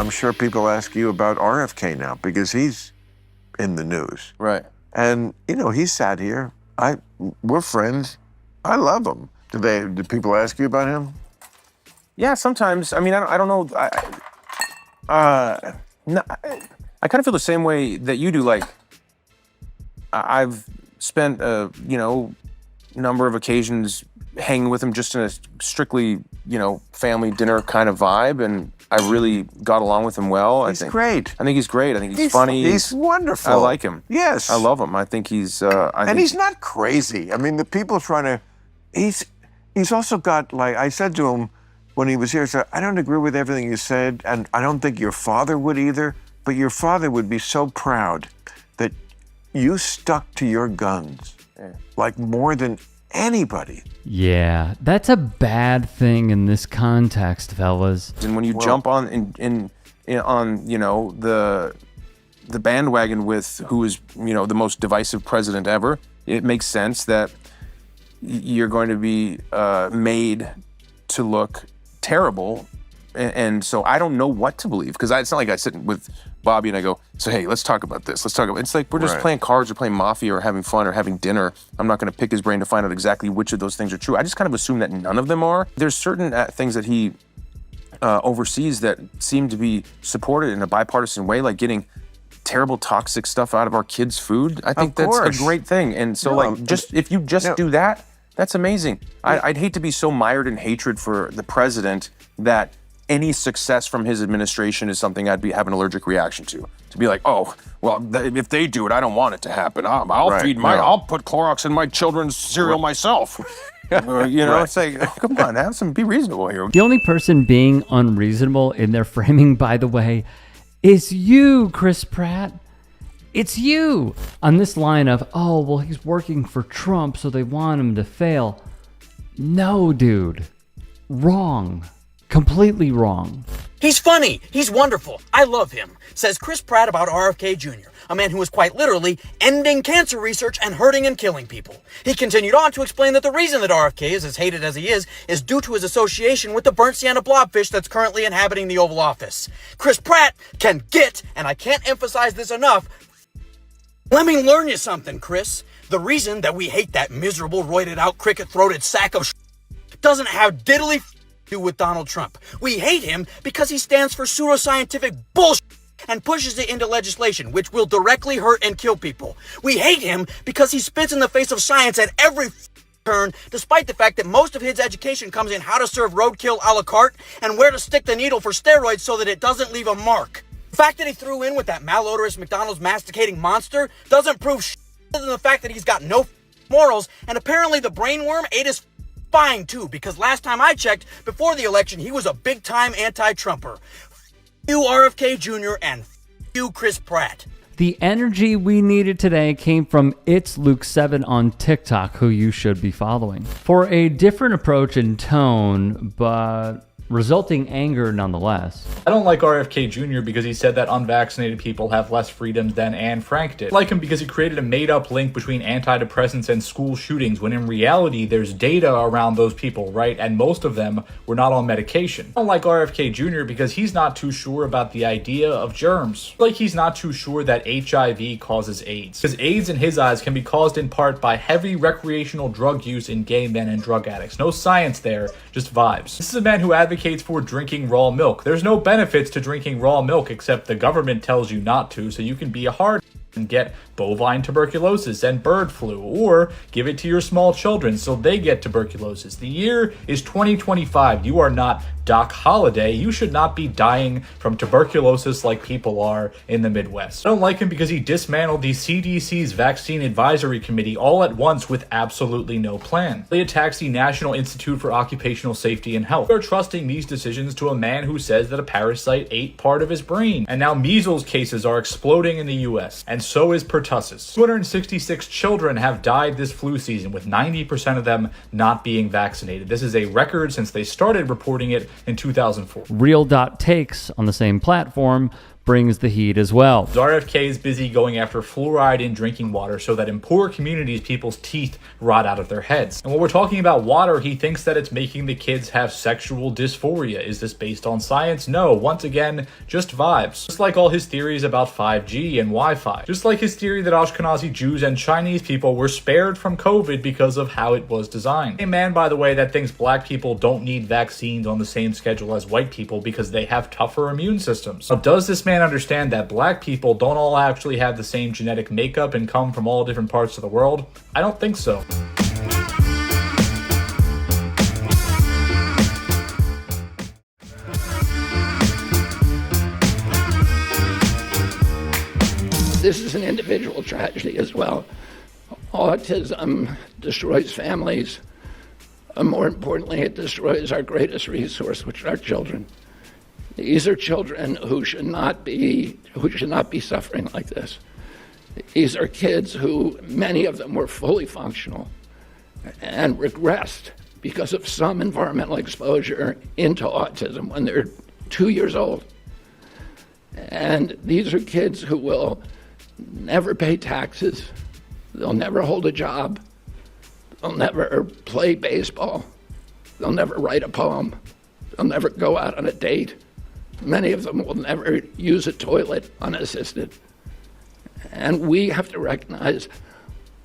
I'm sure people ask you about RFK now because he's in the news. Right. And, you know, he sat here. We're friends. I love him. Do people ask you about him? Yeah, sometimes. I mean, I don't know. No, I kind of feel the same way that you do. Like, I've spent number of occasions hanging with him just in a strictly, family dinner kind of vibe, and I really got along with him well. He's great. I think he's great. I think he's funny. He's wonderful. I like him. Yes. I love him. I think he's... he's not crazy. I mean, the people trying to... He's also got, like, I said to him when he was here, I said, I don't agree with everything you said, and I don't think your father would either, but your father would be so proud that you stuck to your guns, like more than anybody. Yeah, that's a bad thing in this context, fellas. And when you jump on the bandwagon with who is the most divisive president ever, it makes sense that you're going to be made to look terrible, and so I don't know what to believe, because it's not like I sit with Bobby and I go, so hey, let's talk about this. It's like we're just playing cards or playing Mafia or having fun or having dinner. I'm not going to pick his brain to find out exactly which of those things are true. I just kind of assume that none of them are. There's certain things that he oversees that seem to be supported in a bipartisan way, like getting terrible toxic stuff out of our kids' food. I think that's a great thing. And so if you do that, that's amazing. I'd hate to be so mired in hatred for the president that any success from his administration is something I'd have an allergic reaction to. To be like, oh, well, if they do it, I don't want it to happen. I'll put Clorox in my children's cereal myself. It's like, come on, be reasonable here. The only person being unreasonable in their framing, by the way, is you, Chris Pratt. It's you. On this line of, oh, well, he's working for Trump, so they want him to fail. No, dude. Wrong. Completely wrong. He's funny. He's wonderful. I love him, says Chris Pratt about RFK Jr., a man who is quite literally ending cancer research and hurting and killing people. He continued on to explain that the reason that RFK is as hated as he is due to his association with the burnt sienna blobfish that's currently inhabiting the Oval Office. Chris Pratt can get, and I can't emphasize this enough, let me learn you something, Chris. The reason that we hate that miserable, roided-out, cricket-throated sack of doesn't have diddly do with Donald Trump. We hate him because he stands for pseudoscientific bullshit and pushes it into legislation, which will directly hurt and kill people. We hate him because he spits in the face of science at every turn, despite the fact that most of his education comes in how to serve roadkill a la carte and where to stick the needle for steroids so that it doesn't leave a mark. The fact that he threw in with that malodorous McDonald's masticating monster doesn't prove shit other than the fact that he's got no morals, and apparently the brainworm ate his spine too, because last time I checked, before the election, he was a big-time anti-Trumper. You RFK Jr. and you Chris Pratt. The energy we needed today came from It's Luke 7 on TikTok, who you should be following. For a different approach in tone, but resulting anger nonetheless. I don't like RFK Jr. because he said that unvaccinated people have less freedoms than Anne Frank did. I like him because he created a made-up link between antidepressants and school shootings, when in reality there's data around those people, right? And most of them were not on medication. I don't like RFK Jr. because he's not too sure about the idea of germs. Like he's not too sure that HIV causes AIDS. Because AIDS in his eyes can be caused in part by heavy recreational drug use in gay men and drug addicts. No science there, just vibes. This is a man who advocates for drinking raw milk. There's no benefits to drinking raw milk except the government tells you not to, so you can be a hard and get bovine tuberculosis and bird flu, or give it to your small children so they get tuberculosis. The year is 2025. You are not Doc Holliday. You should not be dying from tuberculosis like people are in the Midwest. I don't like him because he dismantled the CDC's Vaccine Advisory Committee all at once with absolutely no plan. He attacks the National Institute for Occupational Safety and Health. We're trusting these decisions to a man who says that a parasite ate part of his brain. And now measles cases are exploding in the US, and so is pertussis. 266 children have died this flu season, with 90% of them not being vaccinated. This is a record since they started reporting it in 2004. Real.takes on the same platform brings the heat as well. RFK is busy going after fluoride in drinking water so that in poor communities, people's teeth rot out of their heads. And when we're talking about water, he thinks that it's making the kids have sexual dysphoria. Is this based on science? No. Once again, just vibes. Just like all his theories about 5G and Wi-Fi. Just like his theory that Ashkenazi Jews and Chinese people were spared from COVID because of how it was designed. A man, by the way, that thinks black people don't need vaccines on the same schedule as white people because they have tougher immune systems. Now, does this man understand that black people don't all actually have the same genetic makeup and come from all different parts of the world? I don't think so. This is an individual tragedy as well. Autism destroys families. More importantly, it destroys our greatest resource, which are our children. These are children who should not be suffering like this. These are kids who, many of them were fully functional and regressed because of some environmental exposure into autism when they're 2 years old. And these are kids who will never pay taxes, they'll never hold a job, they'll never play baseball, they'll never write a poem, they'll never go out on a date. Many of them will never use a toilet unassisted. And we have to recognize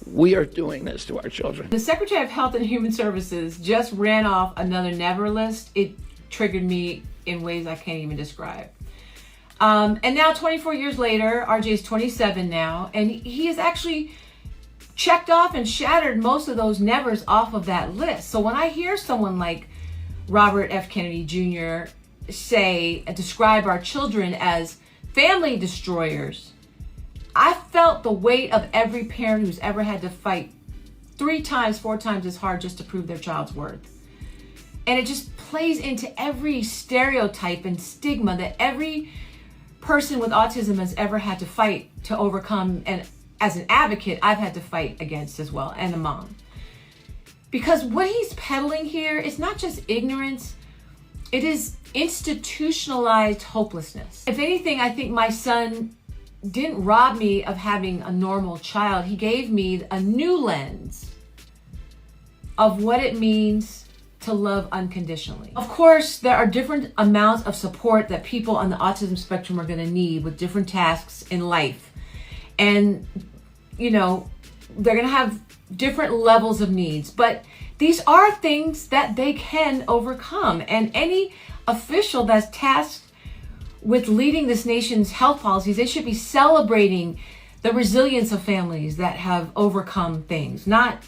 we are doing this to our children. The Secretary of Health and Human Services just ran off another never list. It triggered me in ways I can't even describe. And now 24 years later, RJ's 27 now, and he has actually checked off and shattered most of those nevers off of that list. So when I hear someone like Robert F. Kennedy Jr. describe our children as family destroyers, I felt the weight of every parent who's ever had to fight 3 times, 4 times as hard just to prove their child's worth. And it just plays into every stereotype and stigma that every person with autism has ever had to fight to overcome, and as an advocate, I've had to fight against as well, and a mom. Because what he's peddling here is not just ignorance, it is institutionalized hopelessness. If anything, I think my son didn't rob me of having a normal child. He gave me a new lens of what it means to love unconditionally. Of course, there are different amounts of support that people on the autism spectrum are going to need with different tasks in life. And, you know, they're going to have different levels of needs, but these are things that they can overcome. And any official that's tasked with leading this nation's health policies, they should be celebrating the resilience of families that have overcome things, not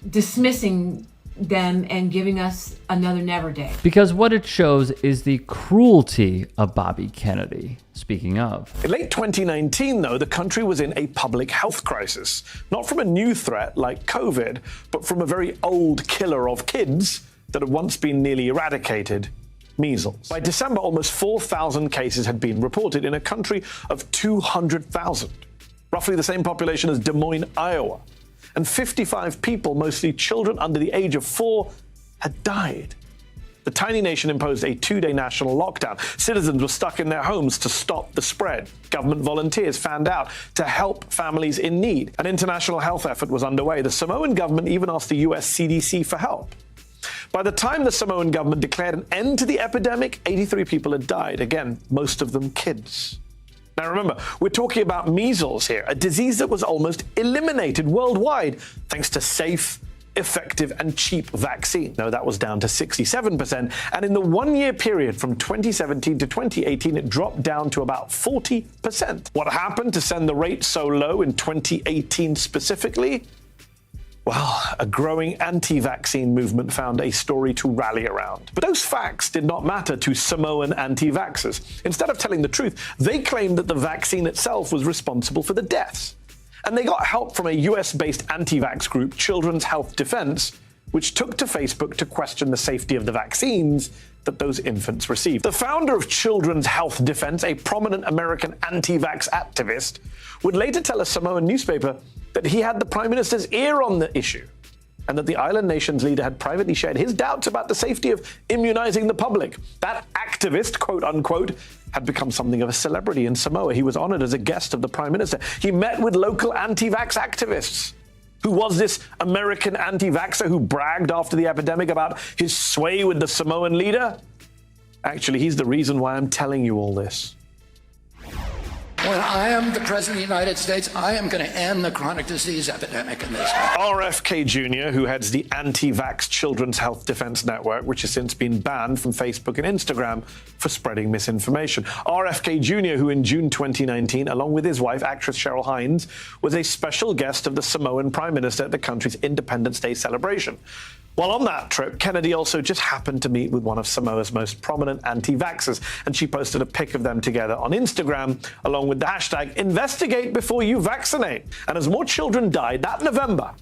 dismissing them and giving us another never day. Because what it shows is the cruelty of Bobby Kennedy. Speaking of. In late 2019, though, the country was in a public health crisis. Not from a new threat like COVID, but from a very old killer of kids that had once been nearly eradicated, measles. By December, almost 4,000 cases had been reported in a country of 200,000, roughly the same population as Des Moines, Iowa. And 55 people, mostly children under the age of 4, had died. The tiny nation imposed a 2-day national lockdown. Citizens were stuck in their homes to stop the spread. Government volunteers fanned out to help families in need. An international health effort was underway. The Samoan government even asked the US CDC for help. By the time the Samoan government declared an end to the epidemic, 83 people had died. Again, most of them kids. Now remember, we're talking about measles here, a disease that was almost eliminated worldwide thanks to safe, effective and cheap vaccine. No, that was down to 67%. And in the 1-year period from 2017 to 2018, it dropped down to about 40%. What happened to send the rate so low in 2018 specifically? Well, a growing anti-vaccine movement found a story to rally around. But those facts did not matter to Samoan anti-vaxxers. Instead of telling the truth, they claimed that the vaccine itself was responsible for the deaths. And they got help from a US-based anti-vax group, Children's Health Defense, which took to Facebook to question the safety of the vaccines that those infants received. The founder of Children's Health Defense, a prominent American anti-vax activist, would later tell a Samoan newspaper that he had the Prime Minister's ear on the issue. and that the island nation's leader had privately shared his doubts about the safety of immunizing the public. That activist, quote unquote, had become something of a celebrity in Samoa. He was honored as a guest of the prime minister. He met with local anti-vax activists. Who was this American anti-vaxxer who bragged after the epidemic about his sway with the Samoan leader? Actually, he's the reason why I'm telling you all this. When I am the President of the United States, I am going to end the chronic disease epidemic in this country. RFK Jr., who heads the anti-vax Children's Health Defense Network, which has since been banned from Facebook and Instagram for spreading misinformation. RFK Jr., who in June 2019, along with his wife, actress Cheryl Hines, was a special guest of the Samoan Prime Minister at the country's Independence Day celebration. While on that trip, Kennedy also just happened to meet with one of Samoa's most prominent anti-vaxxers, and she posted a pic of them together on Instagram, along with the hashtag investigate before you vaccinate. And as more children died that November,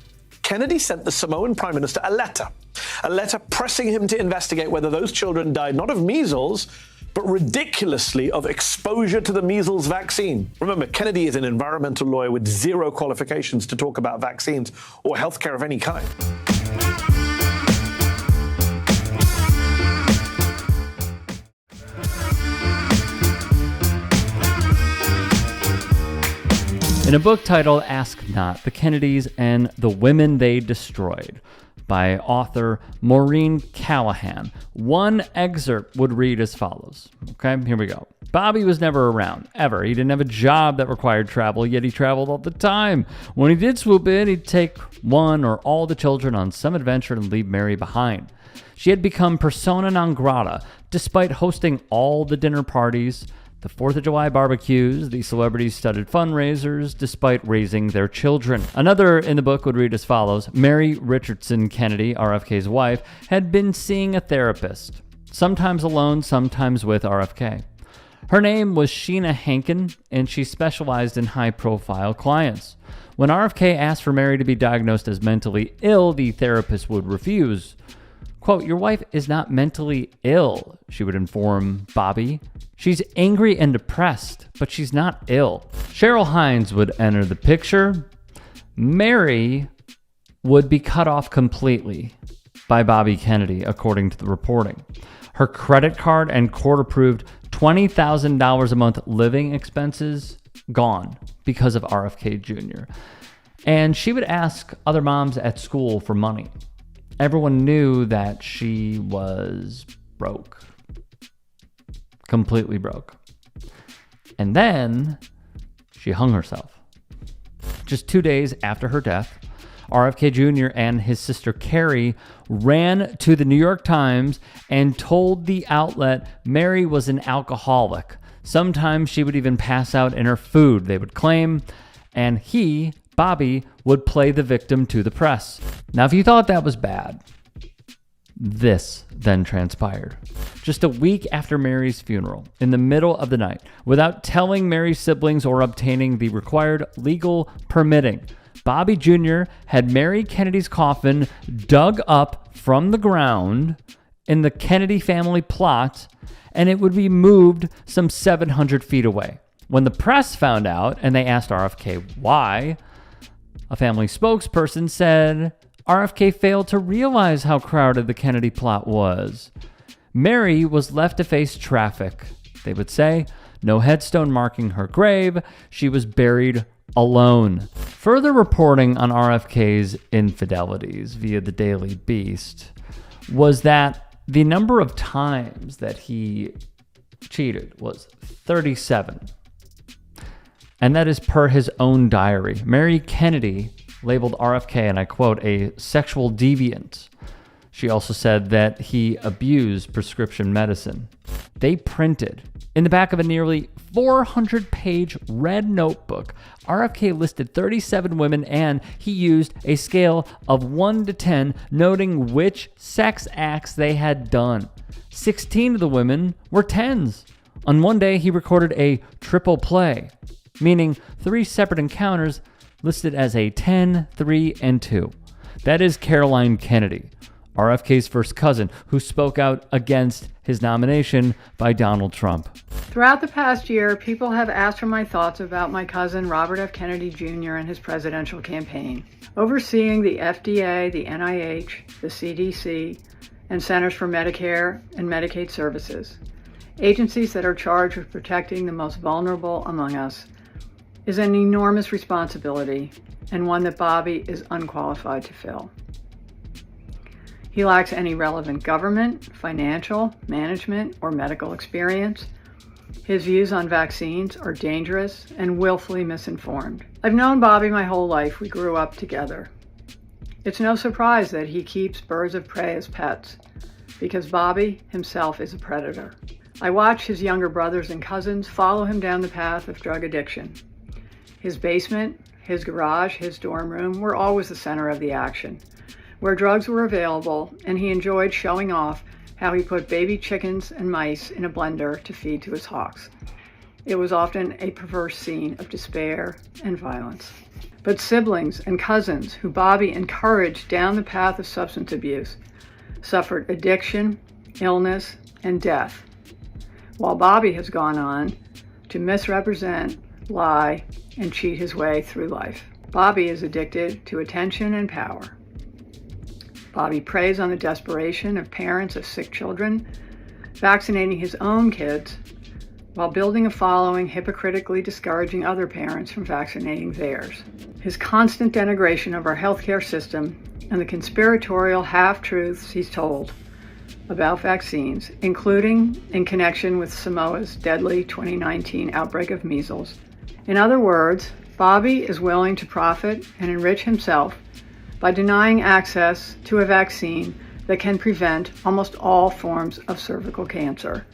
Kennedy sent the Samoan Prime Minister a letter pressing him to investigate whether those children died not of measles, but ridiculously of exposure to the measles vaccine. Remember, Kennedy is an environmental lawyer with zero qualifications to talk about vaccines or healthcare of any kind. In a book titled Ask Not, The Kennedys and the Women They Destroyed by author Maureen Callahan, one excerpt would read as follows. Okay, here we go. Bobby was never around, ever. He didn't have a job that required travel, yet he traveled all the time. When he did swoop in, he'd take one or all the children on some adventure and leave Mary behind. She had become persona non grata, despite hosting all the dinner parties, the 4th of July barbecues, the celebrity-studded fundraisers, despite raising their children. Another in the book would read as follows. Mary Richardson Kennedy, RFK's wife, had been seeing a therapist, sometimes alone, sometimes with RFK. Her name was Sheena Hankin, and she specialized in high-profile clients. When RFK asked for Mary to be diagnosed as mentally ill, the therapist would refuse. Quote, "Your wife is not mentally ill," she would inform Bobby. "She's angry and depressed, but she's not ill." Cheryl Hines would enter the picture. Mary would be cut off completely by Bobby Kennedy, according to the reporting. Her credit card and court-approved $20,000 a month living expenses gone because of RFK Jr. And she would ask other moms at school for money. Everyone knew that she was broke. Completely broke. And then she hung herself. Just 2 days after her death, RFK Jr. and his sister Carrie ran to the New York Times and told the outlet Mary was an alcoholic. Sometimes she would even pass out in her food, they would claim, and he, Bobby, would play the victim to the press. Now, if you thought that was bad, this then transpired. Just a week after Mary's funeral, in the middle of the night, without telling Mary's siblings or obtaining the required legal permitting, Bobby Jr. had Mary Kennedy's coffin dug up from the ground in the Kennedy family plot, and it would be moved some 700 feet away. When the press found out and they asked RFK why, a family spokesperson said RFK failed to realize how crowded the Kennedy plot was. Mary was left to face traffic, they would say. No headstone marking her grave. She was buried alone. Further reporting on RFK's infidelities via the Daily Beast was that the number of times that he cheated was 37. And that is per his own diary. Mary Kennedy labeled RFK, and I quote, a sexual deviant. She also said that he abused prescription medicine. They printed in the back of a nearly 400-page red notebook, RFK listed 37 women, and he used a scale of 1 to 10, noting which sex acts they had done. 16 of the women were 10s. On one day, he recorded a triple play, meaning 3 separate encounters listed as a 10, 3, and 2. That is Caroline Kennedy, RFK's first cousin, who spoke out against his nomination by Donald Trump. Throughout the past year, people have asked for my thoughts about my cousin Robert F. Kennedy Jr. and his presidential campaign. Overseeing the FDA, the NIH, the CDC, and Centers for Medicare and Medicaid Services, agencies that are charged with protecting the most vulnerable among us, is an enormous responsibility and one that Bobby is unqualified to fill. He lacks any relevant government, financial, management, or medical experience. His views on vaccines are dangerous and willfully misinformed. I've known Bobby my whole life. We grew up together. It's no surprise that he keeps birds of prey as pets, because Bobby himself is a predator. I watch his younger brothers and cousins follow him down the path of drug addiction. His basement, his garage, his dorm room were always the center of the action, where drugs were available, and he enjoyed showing off how he put baby chickens and mice in a blender to feed to his hawks. It was often a perverse scene of despair and violence. But siblings and cousins who Bobby encouraged down the path of substance abuse suffered addiction, illness, and death, while Bobby has gone on to misrepresent, lie, and cheat his way through life. Bobby is addicted to attention and power. Bobby preys on the desperation of parents of sick children, vaccinating his own kids while building a following hypocritically discouraging other parents from vaccinating theirs. His constant denigration of our healthcare system and the conspiratorial half-truths he's told about vaccines, including in connection with Samoa's deadly 2019 outbreak of measles. In other words, Bobby is willing to profit and enrich himself by denying access to a vaccine that can prevent almost all forms of cervical cancer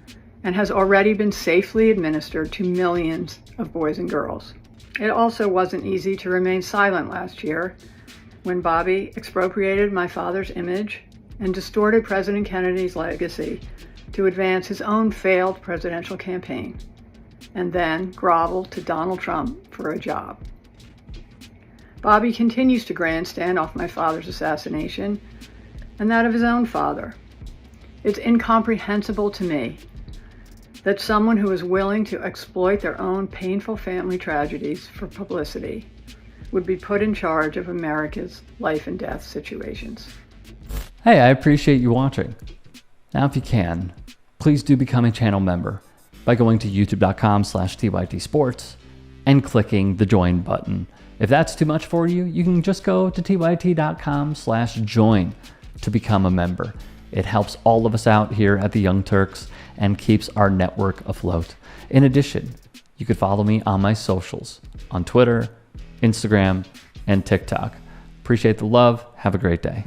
and has already been safely administered to millions of boys and girls. It also wasn't easy to remain silent last year when Bobby expropriated my father's image and distorted President Kennedy's legacy to advance his own failed presidential campaign, and then groveled to Donald Trump for a job. Bobby continues to grandstand off my father's assassination and that of his own father. It's incomprehensible to me that someone who is willing to exploit their own painful family tragedies for publicity would be put in charge of America's life and death situations. Hey, I appreciate you watching. Now, if you can, please do become a channel member by going to youtube.com/tytsports and clicking the join button. If that's too much for you, you can just go to tyt.com/join to become a member. It helps all of us out here at the Young Turks and keeps our network afloat. In addition, you could follow me on my socials on Twitter, Instagram, and TikTok. Appreciate the love. Have a great day.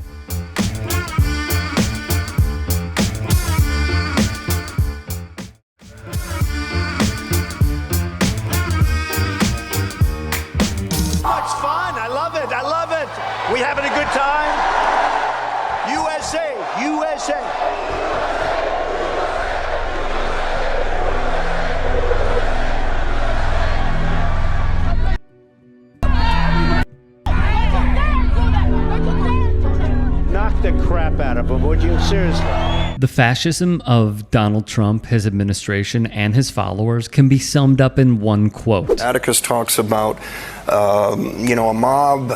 We having a good time? USA, USA. Knock the crap out of him, would you? Seriously. The fascism of Donald Trump, his administration, and his followers can be summed up in one quote. Atticus talks about, a mob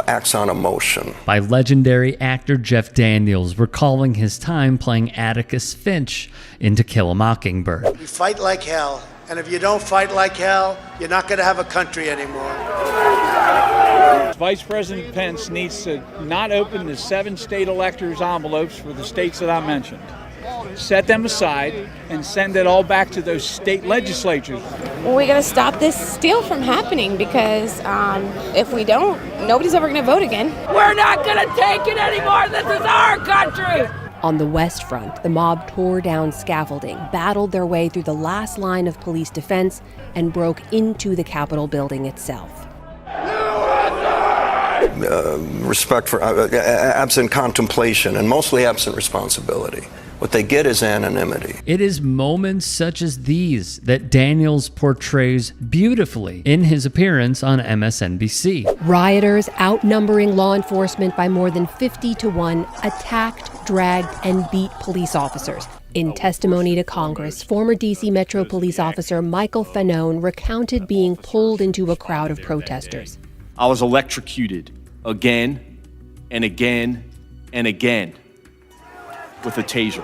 acts on emotion. By legendary actor Jeff Daniels, recalling his time playing Atticus Finch in To Kill a Mockingbird. You fight like hell, and if you don't fight like hell, you're not going to have a country anymore. Vice President Pence needs to not open the 7 state electors' envelopes for the states that I mentioned. Set them aside and send it all back to those state legislatures. Well, we got to stop this steal from happening because if we don't, nobody's ever going to vote again. We're not going to take it anymore. This is our country. On the West Front, the mob tore down scaffolding, battled their way through the last line of police defense, and broke into the Capitol building itself. Respect for absent contemplation and mostly absent responsibility What they get is anonymity. It is moments such as these that Daniels portrays beautifully in his appearance on MSNBC. Rioters, outnumbering law enforcement by more than 50 to 1, attacked, dragged, and beat police officers. In testimony to Congress, former D.C. Metro Police Officer Michael Fanone recounted being pulled into a crowd of protesters. I was electrocuted again and again and again with a taser.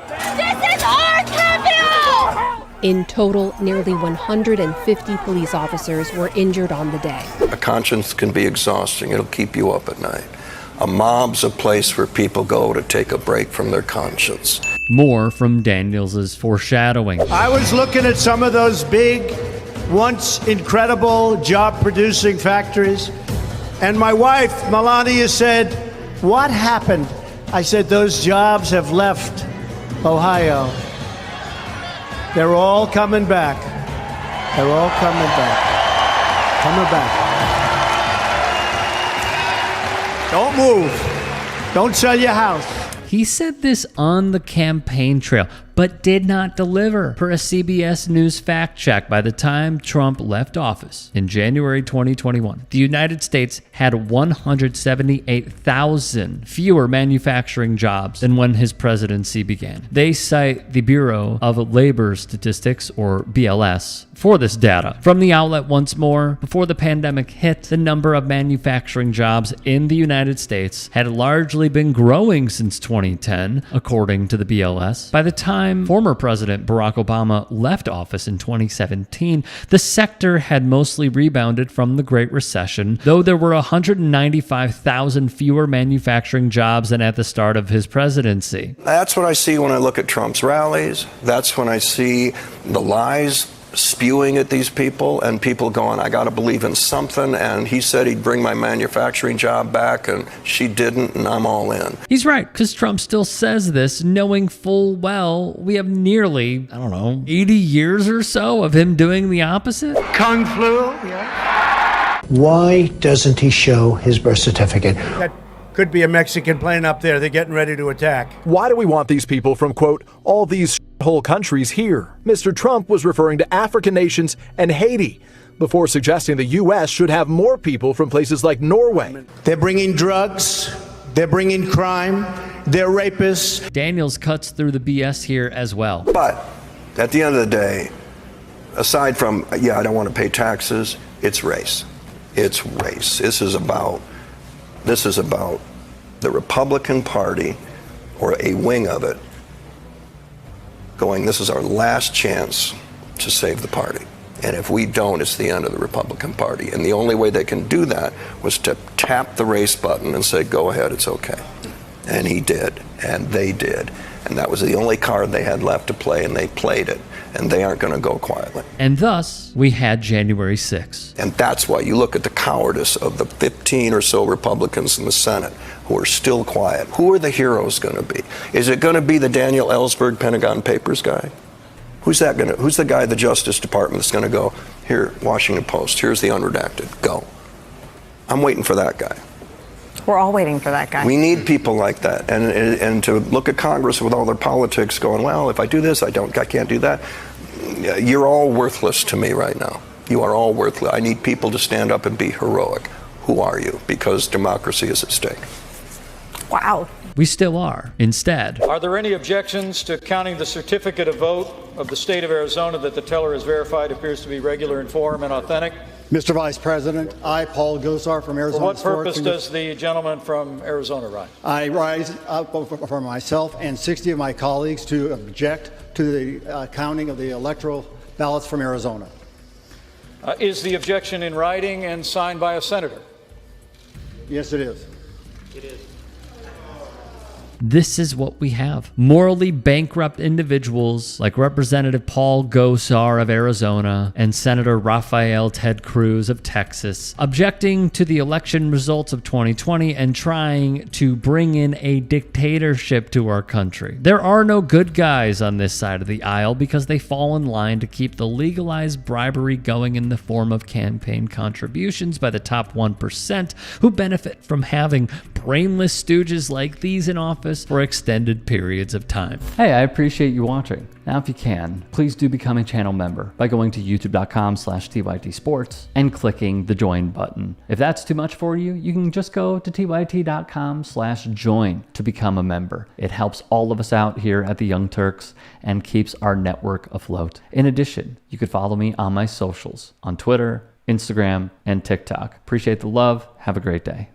This is our capital! In total, nearly 150 police officers were injured on the day. A conscience can be exhausting. It'll keep you up at night. A mob's a place where people go to take a break from their conscience. More from Daniels' foreshadowing. I was looking at some of those big, once incredible job-producing factories, and my wife, Melania, said, "What happened?" I said, "Those jobs have left Ohio. They're all coming back. They're all coming back. Coming back. Don't move. Don't sell your house." He said this on the campaign trail, but did not deliver per a CBS News fact check by the time Trump left office in January 2021. The United States had 178,000 fewer manufacturing jobs than when his presidency began. They cite the Bureau of Labor Statistics, or BLS, for this data. From the outlet once more, before the pandemic hit, the number of manufacturing jobs in the United States had largely been growing since 2010, according to the BLS. By the time former President Barack Obama left office in 2017, the sector had mostly rebounded from the Great Recession, though there were 195,000 fewer manufacturing jobs than at the start of his presidency. That's what I see when I look at Trump's rallies. That's when I see the lies spewing at these people and people going, "I got to believe in something, and he said he'd bring my manufacturing job back and she didn't, and I'm all in." He's right, because Trump still says this knowing full well we have nearly, 80 years or so of him doing the opposite. Kung flu? Yeah. Why doesn't he show his birth certificate? That could be a Mexican plane up there. They're getting ready to attack. Why do we want these people from, quote, all these whole countries here? Mr. Trump was referring to African nations and Haiti before suggesting the U.S. should have more people from places like Norway. They're bringing drugs. They're bringing crime. They're rapists. Daniels cuts through the BS here as well. But at the end of the day, aside from, I don't want to pay taxes, it's race. It's race. This is about the Republican Party, or a wing of it, going, this is our last chance to save the party. And if we don't, it's the end of the Republican Party. And the only way they can do that was to tap the race button and say, go ahead, it's okay. And he did, and they did. And that was the only card they had left to play, and they played it. And they aren't going to go quietly. And thus, we had January 6th. And that's why you look at the cowardice of the 15 or so Republicans in the Senate who are still quiet. Who are the heroes going to be? Is it going to be the Daniel Ellsberg Pentagon Papers guy? Who's the guy at the Justice Department that's going to go, here, Washington Post, here's the unredacted, go. I'm waiting for that guy. We're all waiting for that guy. We need people like that. And to look at Congress with all their politics going, well, if I do this, I can't do that. You're all worthless to me right now. You are all worthless. I need people to stand up and be heroic. Who are you? Because democracy is at stake. Wow. We still are. Instead, are there any objections to counting the certificate of vote of the state of Arizona that the teller has verified appears to be regular in form and authentic? Mr. Vice President, I, Paul Gosar from Arizona. For what purpose does the gentleman from Arizona rise? I rise up for myself and 60 of my colleagues to object to the counting of the electoral ballots from Arizona. Is the objection in writing and signed by a senator? Yes, it is. It is. This is what we have. Morally bankrupt individuals like Representative Paul Gosar of Arizona and Senator Rafael Ted Cruz of Texas, objecting to the election results of 2020 and trying to bring in a dictatorship to our country. There are no good guys on this side of the aisle because they fall in line to keep the legalized bribery going in the form of campaign contributions by the top 1% who benefit from having brainless stooges like these in office for extended periods of time. Hey, I appreciate you watching. Now, if you can, please do become a channel member by going to youtube.com/TYTsports and clicking the join button. If that's too much for you, you can just go to tyt.com/join to become a member. It helps all of us out here at the Young Turks and keeps our network afloat. In addition, you could follow me on my socials on Twitter, Instagram, and TikTok. Appreciate the love. Have a great day.